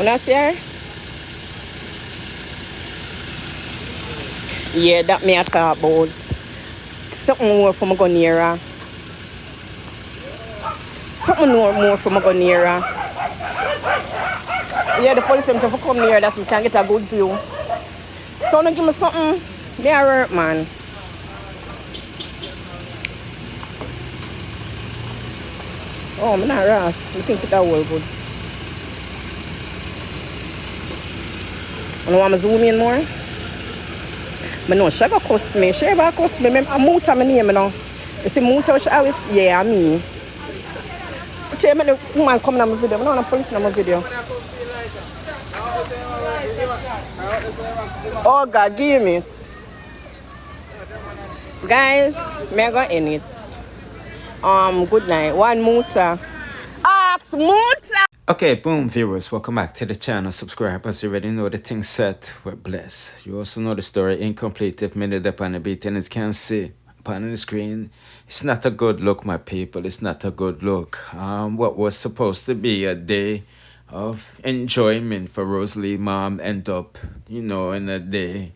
When I see her? Yeah, that me I talk about. Something more from a go near her. Something more from a go near her. Yeah, the police himself come near that so we can get a good view. So no give me something. They are hurt, man. Oh, I'm not Ross. You think it's all good. You want me to zoom in more? I know she ever cuss me. She ever cuss me. I'm Muta my name, you know. You see Muta, she always, yeah, me. Tell me the woman coming on my video. I don't want the police on my video. Oh, God, give me it. Guys, I'm going to end it. Good night. One Muta. Ask Muta! Okay, boom, viewers, welcome back to the channel. Subscribers, you already know the thing set. We're blessed. You also know the story incomplete if minute upon the beat, and as you can see upon the screen, it's not a good look, my people. It's not a good look. What was supposed to be a day of enjoyment for ROSEALEE mom end up, you know, in a day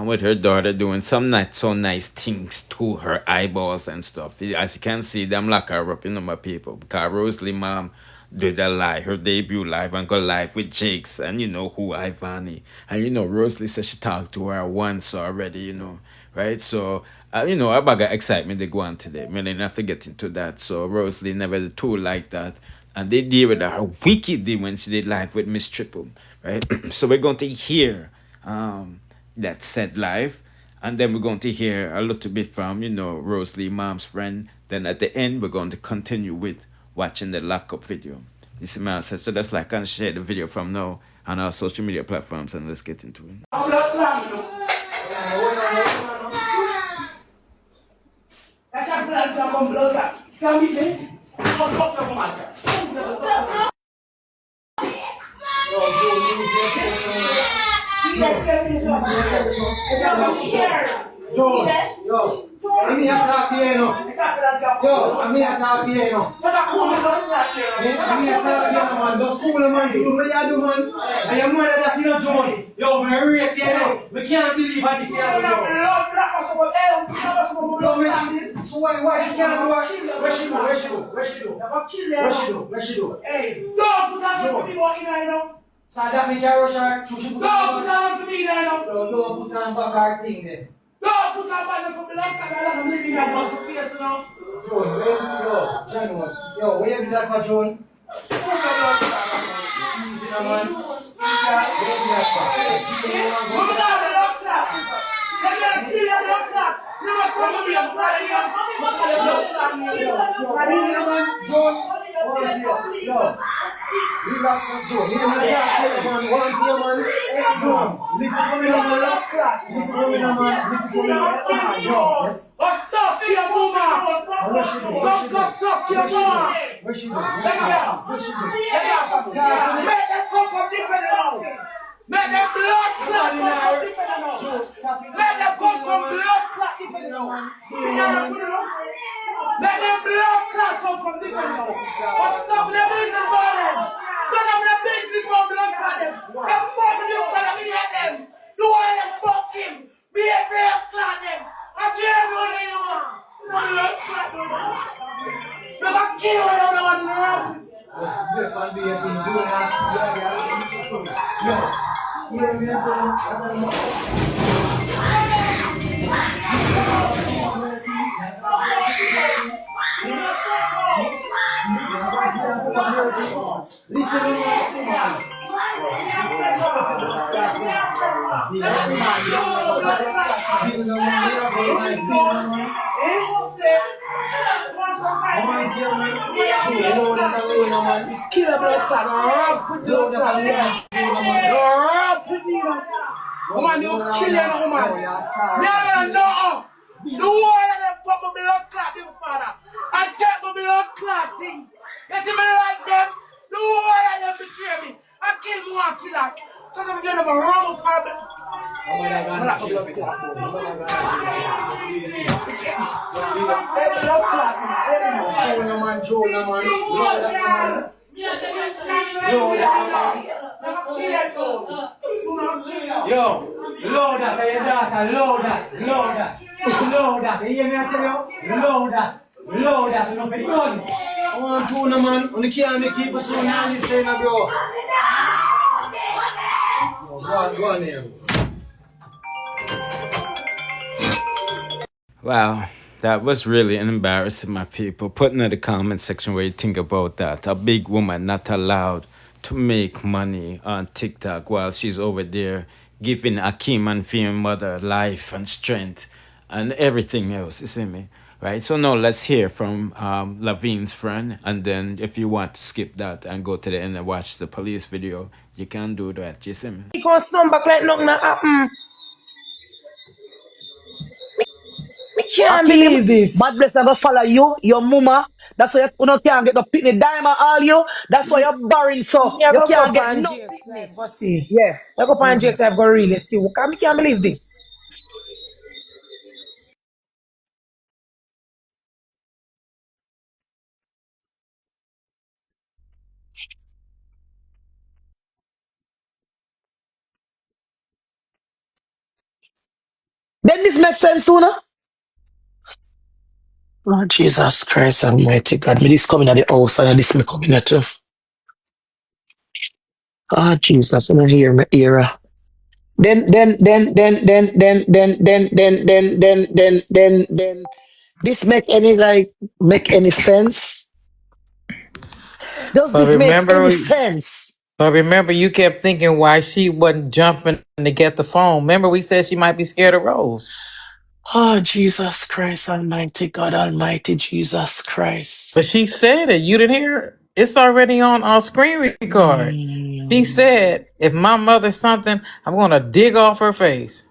with her daughter doing some not so nice things to her eyeballs and stuff. As you can see, them lock her up, you know, my people, because ROSEALEE mom did a live, her debut live, and go live with Jakes and you know who, Ivani. And you know, ROSEALEE said she talked to her once already, you know, right? So, you know, I got excitement they go on today. I didn't have to get into that. So ROSEALEE never did too like that. And they deal with her wickedly when she did live with Miss Triple, right? So we're going to hear that said live. And then we're going to hear a little bit from, you know, ROSEALEE mom's friend. Then at the end, we're going to continue with watching the lockup video. This is man said, so that's like and share the video from now on our social media platforms, and let's get into it. Yo, I'm here to talk to you, no. Yo, I'm here to talk to you, no. I'm here to talk to you, man. Don't school, man. Do what you do, man. I am more than that, you know, John. Yo, I'm rate you, no. We can't believe what this year, yo. So why she can't do it? Where she do? Hey, don't put that on for me walking right now. So that me carry her. Don't put that on for me right now. Don't put that on back our thing then. Don't put that on for me like that. I'm living that must be face now. John, where you do that for John? Easy now, man. Relax, Joe. You know, man. Listen to me, man. Yo. What's up, your woman? Where she do? Make that come from different now. Make that blood clot come from different now. Make that come from blood clot different now. Make that blood clot come from different now. What's up, the business about them? Because I'm the business for blood clot them. Them fucking you because I hate them. You want them fucking be a blood clot them. I tell everyone they want. Blood clot them. Look, I kill everyone now. If I be a thing, do an ass, listen to kill a blood clot. Put the blood clot. Woman, you kill a woman. No. The whole of them fuck my blood clot, you father. And take my blood clot things. Let me like them. The whole of them betray me. I kill me one killer. Because I'm going to have a wrong problem. Kill that too. Yo, load that, your daughter, load that. Load that, you hear me I tell you? Load that, you know, be done. I want to no man, on the can't make people so nice, bro. Go on there. Wow, that was really embarrassing, my people. Put in the comment section what you think about that. A big woman not allowed to make money on TikTok while she's over there giving Akeem and Fiem mother life and strength and everything else, you see me? Right, so now let's hear from Lavigne's friend, and then if you want to skip that and go to the end and watch the police video, you can do that, you see me? Because come back like nothing happen. I can't believe this. Bad bless never follow you, your mama. That's why you can't get no pitney dime all you. That's why you're barren so. Yeah, You go can't up get on no Jake's pitney. live, go see. Yeah. I go up on Jake's live, go really see. I can't believe this. Then this makes sense sooner. Oh, Jesus Christ Almighty God. Me this coming at the house and this me coming at you. Oh, Jesus, I don't hear me era. Then, this make any sense? Does But this make any remember, sense? you kept thinking why she wasn't jumping to get the phone. Remember, we said she might be scared of Rose. Oh, Jesus Christ Almighty, God Almighty, Jesus Christ. But she said it. You didn't hear it? It's already on our screen record. She said, if my mother's something, I'm going to dig off her face.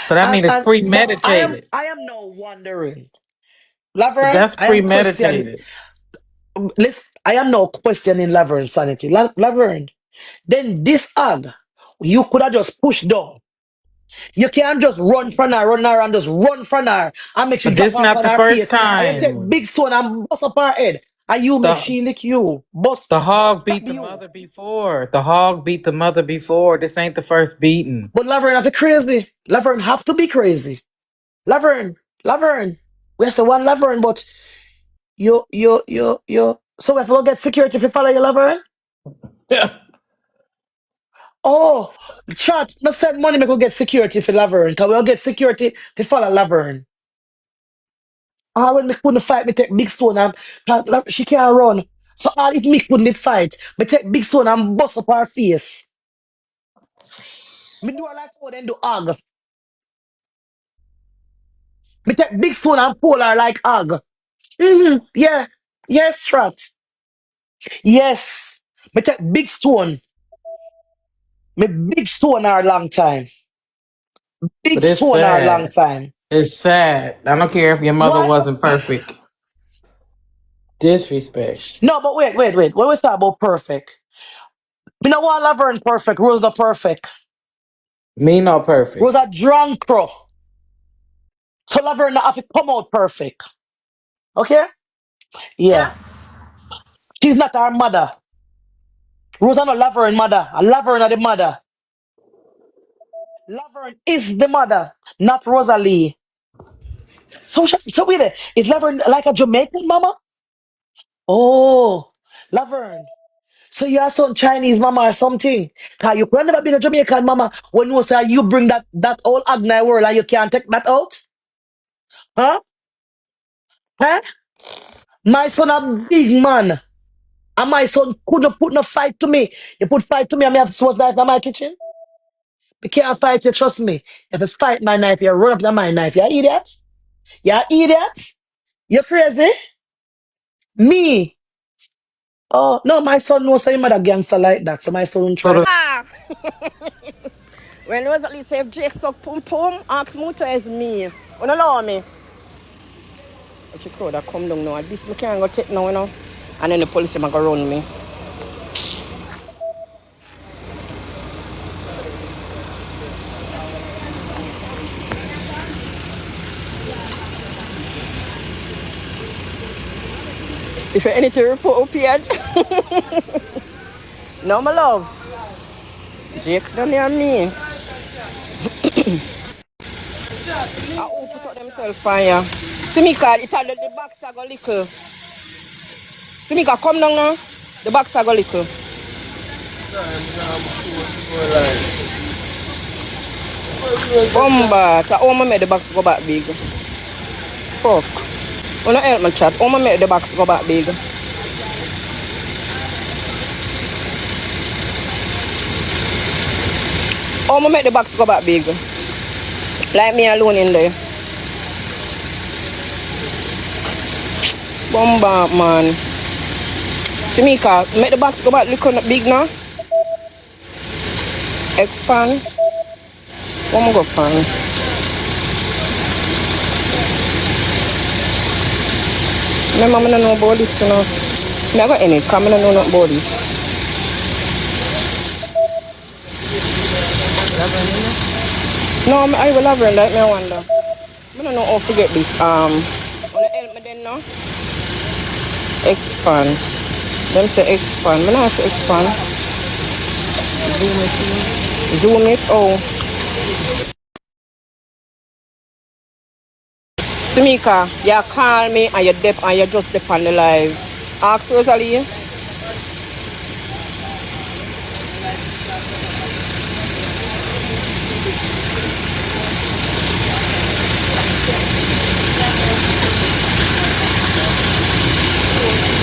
So that means it's But premeditated. I am now wondering, But Laverne, that's premeditated. I am now questioning Laverne's sanity. Laverne, then this ad, you could have just pushed down. You can't just run her, and just run from her and make she But drop this off not on the her first face. And you take time. big stone and bust up her head. And you make The she lick you. Bust, the hog stab beat the you. mother before. The hog beat the mother before. This ain't the first beating. But Laverne have to crazy. Laverne have to be crazy. Laverne. We have to one Laverne, but you. So if we get security if you follow your Laverne? Yeah. Oh, chat, let's send money make we get security for Laverne. Because we'll get security to follow Laverne. Ah, when me couldn't fight, me take big stone and she can't run. So all if me couldn't fight, me take big stone and bust up her face. Me do her like how then do hug. Me take big stone and pull her like hug. Yeah. Yes, Strat. Yes. Me take big stone. Me big stone her long time. Big But it's stone her long sad. time. It's sad. I don't care if your mother Why? wasn't perfect. Disrespect. No, but wait. When we talk about perfect, me no want Laverne perfect. Rose not perfect. Me not perfect. Rose a drunk crow. So Laverne not have to come out perfect. Okay? Yeah. She's not our mother. Rosa no Laverne mother. A Laverne are the mother. Laverne is the mother, not ROSEALEE. So wait there. Is Laverne like a Jamaican mama? Oh, Laverne. So you are some Chinese mama or something. Cause you could never been a Jamaican mama when you say you bring that old Agni world and you can't take that out? Huh? Huh? My son a big man. And my son couldn't put no fight to me. You put fight to me and me have to swat knife in my kitchen? You can't fight you, trust me. If you fight my knife, you run up to my knife. You idiot? You idiot? You crazy? Me? Oh, no, my son knows say mother gangster like that, so my son won't So try. the Ah! When Rosalie say Jake suck pum pum, ask Muta is me. You don't allow me. But she crowd that come down now. This me can't go take now, you know. And then the police them go run me. If you anything report up page. No, my love. Jake's done near me. I who put up themselves fire. Simika, it had the box I go little. Simika, come down now. The box I go little. Bomba, ta oma make the box go back big. Fuck. Wanna help me chat? Oma make the box go back big. Oma make the box go back big. Like me alone in there. Bomba, man. Simika, make the box go back look big now. Expand. One more go pan. Remember, I don't know about this, you know. I got any, because I don't know nothing about this. No, I will have her like me, I wonder. I don't know how to get this. Wanna help me then now? Expand. Them say expand. I don't say expand. Zoom it. Zoom it. Oh. Simika, you call me and you're deaf and you're just deaf on the live. Ask Rosalie.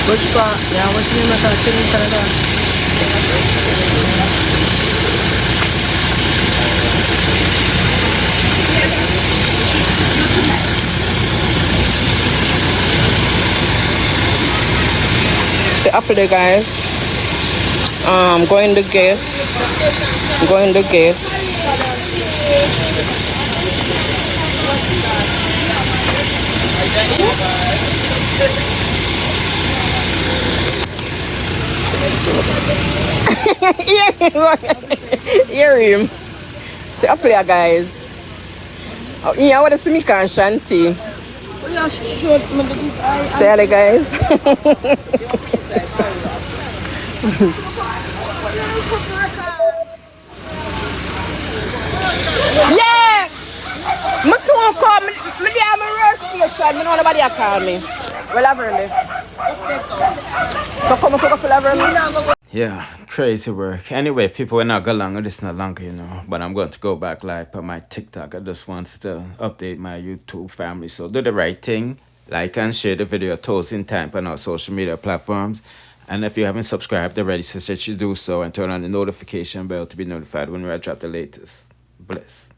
Which part? Yeah, what's the name of that thing in Canada? See after the guys. Going the guest. Going the guest. Hear him. See up there guys. Oh, yeah, what is Simika and Shanti? Say hello guys. Yeah! I soon come. I am a road station. I know nobody call me. Well, I've heard me. So come up for me. Yeah, crazy work. Anyway, people, we're not going longer. This is not longer, you know. But I'm going to go back live on my TikTok. I just wanted to update my YouTube family. So do the right thing. Like and share the video in time on our social media platforms. And if you haven't subscribed already, suggest you do so and turn on the notification bell to be notified when I drop the latest. Bless.